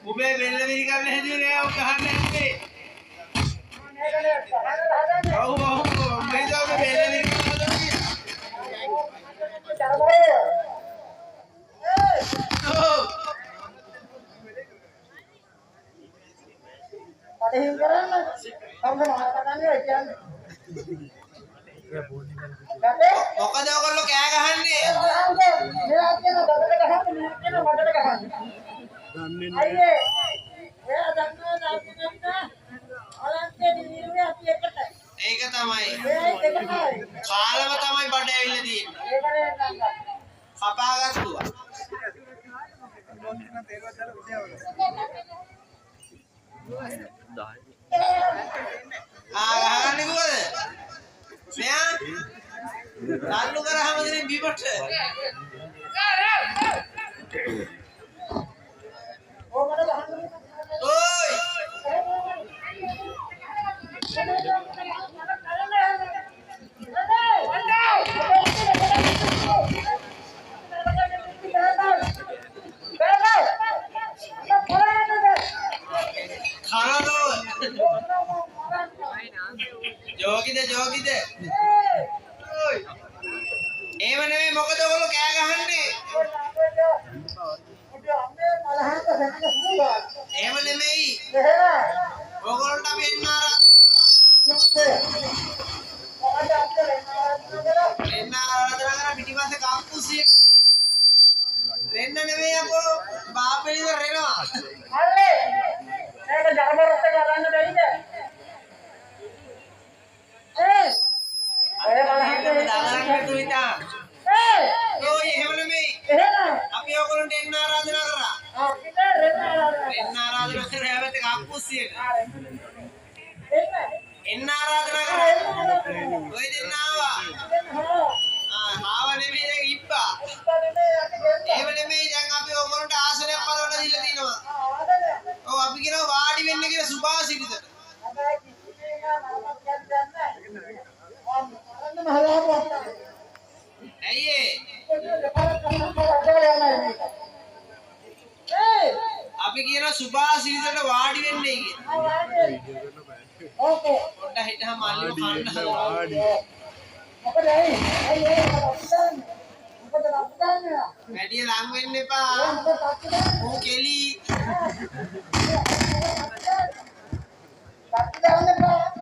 උඹේ බෙල්ල විරි කරන්න හැදුවේ නෑ ඔක ගහන්න හැදුවේ. ඔව් උඹේ බෙල්ල විරි කරන්න මොකද ඔයගොල්ලෝ කෑ ගහන්නේ? ඒක තමයි. කාලම තමයි බඩ ඇවිල්ලා තියෙන්නේ. කපාගත්තුවා. ගහන්නේ කොහොමද? මෙයා තාලු කරාම දෙන්නේ බීපට. ඕයි ජෝගිද ඕයි එහෙම නෙමෙයි මොකද ඔයගොල්ලෝ කෑ ගහන්නේ එහෙම නෙමෙයි ඔයගොල්ලන්ට අපි එන්න ආරාධනා කරා පිටිපස්සේ කාප්පුසිය වෙන්න නෙමෙයි අපෝ බාපෙලිද රෙනවා හරි මේක ජරබරස්ස ගන්න බැරිද අය බලන්න දාගන්න තුිතා ඔය එහෙම නෙමෙයි එහෙනම් අපි ඔයගොල්ලන්ට එන්න ආරාධනා කරා අපිට එන්න ආරාධනා කරා හැබැයි කාප්පුසියට එන්න ආරාධනා කරා ඔය දෙන්න ආවා ආව නෙමෙයි දැන් ඉබ්බා එහෙම නෙමෙයි දැන් අපි ඔයගොල්ලන්ට ආසනයක් පරවලා දීලා තිනවා ඔව් අපි කියනවා වාඩි වෙන්න කියලා සුභාසිරිතට ඇයි අපි කියනවා සුභාසිරිතට වාඩි වෙන්නේ කියලා ඕකේ පොඩ්ඩක් හිටහම මල්ලිව කන්න වාඩි මොකද ඇයි මොකද රක්තන්නේ වැඩි ලං වෙන්න එපා ඌ කෙලි රක්ත දාන්න එපා